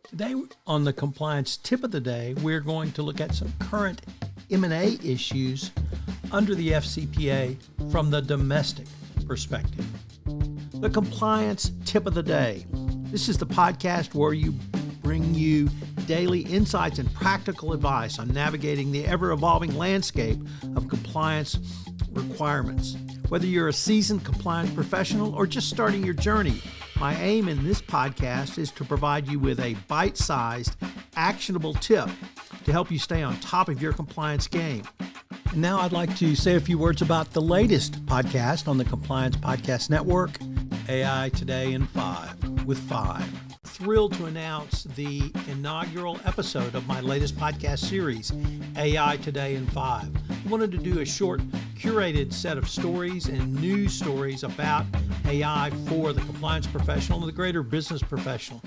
Today on the compliance tip of the day, we're going to look at some current M&A issues under the FCPA from the domestic perspective. The compliance tip of the day. This is the podcast where we bring you daily insights and practical advice on navigating the ever-evolving landscape of compliance requirements. Whether you're a seasoned compliance professional or just starting your journey, my aim in this podcast is to provide you with a bite-sized, actionable tip to help you stay on top of your compliance game. And now I'd like to say a few words about the latest podcast on the Compliance Podcast Network, AI Today in 5 with 5. Thrilled to announce the inaugural episode of my latest podcast series, AI Today in 5. I wanted to do a short, curated set of stories and news stories about AI for the compliance professional and the greater business professional.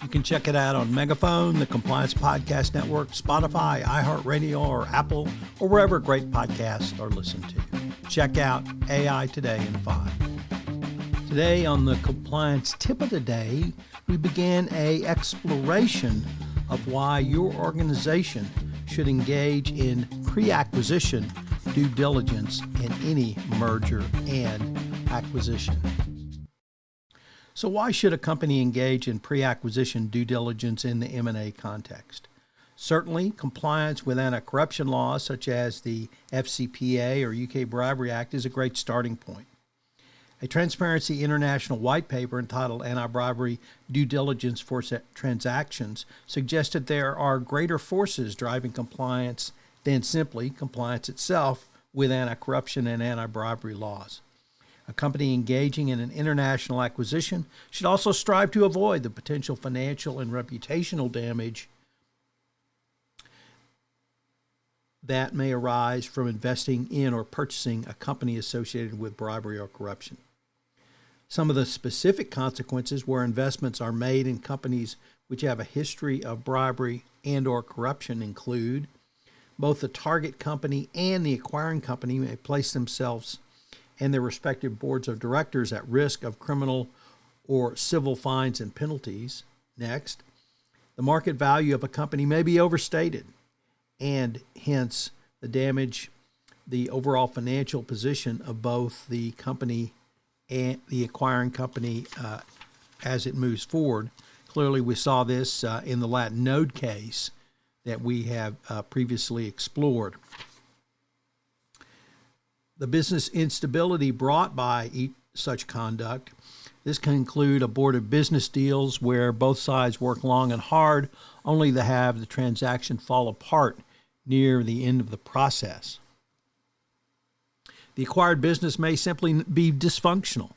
You can check it out on Megaphone, the Compliance Podcast Network, Spotify, iHeartRadio, or Apple, or wherever great podcasts are listened to. Check out AI Today in 5. Today on the compliance tip of the day, we began an exploration of why your organization should engage in pre-acquisition due diligence in any merger and acquisition. So why should a company engage in pre-acquisition due diligence in the M&A context? Certainly, compliance with anti-corruption laws such as the FCPA or UK Bribery Act is a great starting point. A Transparency International white paper entitled Anti-Bribery Due Diligence for Transactions suggested there are greater forces driving compliance than simply compliance itself with anti-corruption and anti-bribery laws. A company engaging in an international acquisition should also strive to avoid the potential financial and reputational damage that may arise from investing in or purchasing a company associated with bribery or corruption. Some of the specific consequences where investments are made in companies which have a history of bribery and or corruption include both the target company and the acquiring company may place themselves and their respective boards of directors at risk of criminal or civil fines and penalties. Next, the market value of a company may be overstated, and hence the overall financial position of both the company and the acquiring company as it moves forward. Clearly, we saw this in the Latin Node case that we have previously explored. The business instability brought by such conduct. This can include aborted business deals where both sides work long and hard only to have the transaction fall apart near the end of the process. The acquired business may simply be dysfunctional,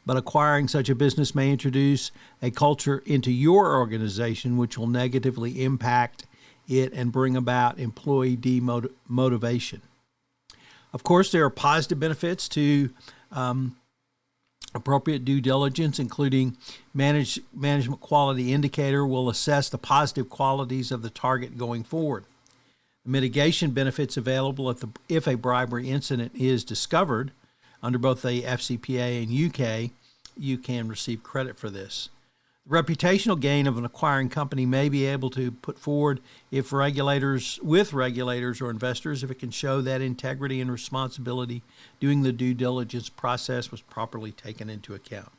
but acquiring such a business may introduce a culture into your organization which will negatively impact it and bring about employee demotivation. Of course, there are positive benefits to appropriate due diligence, including management quality indicator will assess the positive qualities of the target going forward. The mitigation benefits available if a bribery incident is discovered under both the FCPA and UK, you can receive credit for this. The reputational gain of an acquiring company may be able to put forward with regulators or investors if it can show that integrity and responsibility during the due diligence process was properly taken into account.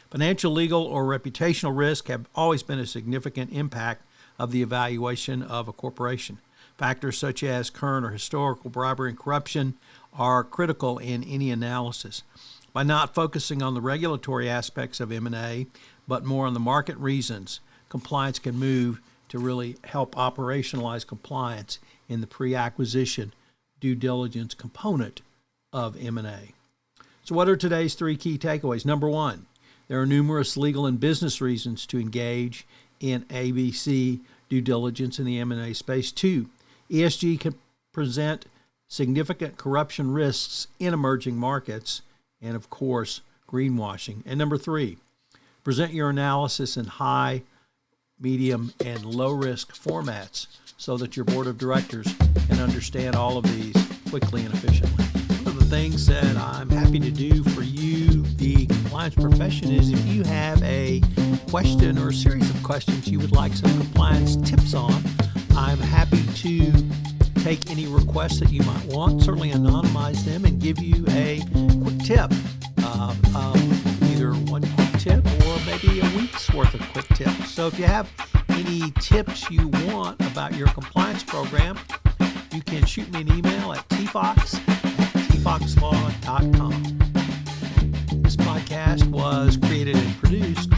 Financial, legal, or reputational risk have always been a significant impact of the evaluation of a corporation. Factors such as current or historical bribery and corruption are critical in any analysis. By not focusing on the regulatory aspects of M&A, but more on the market reasons, compliance can move to really help operationalize compliance in the pre-acquisition due diligence component of M&A. So what are today's 3 key takeaways? Number 1, there are numerous legal and business reasons to engage in ABC due diligence in the M&A space. 2, ESG can present significant corruption risks in emerging markets, and of course, greenwashing. And number 3, present your analysis in high, medium, and low-risk formats so that your board of directors can understand all of these quickly and efficiently. One of the things that I'm happy to do for you, the compliance profession is if you have a question or a series of questions you would like some compliance tips on, I'm happy to take any requests that you might want, certainly anonymize them and give you a quick tip, either one quick tip or maybe a week's worth of quick tips. So if you have any tips you want about your compliance program, you can shoot me an email at tfox@tfoxlaw.com. This podcast was created and produced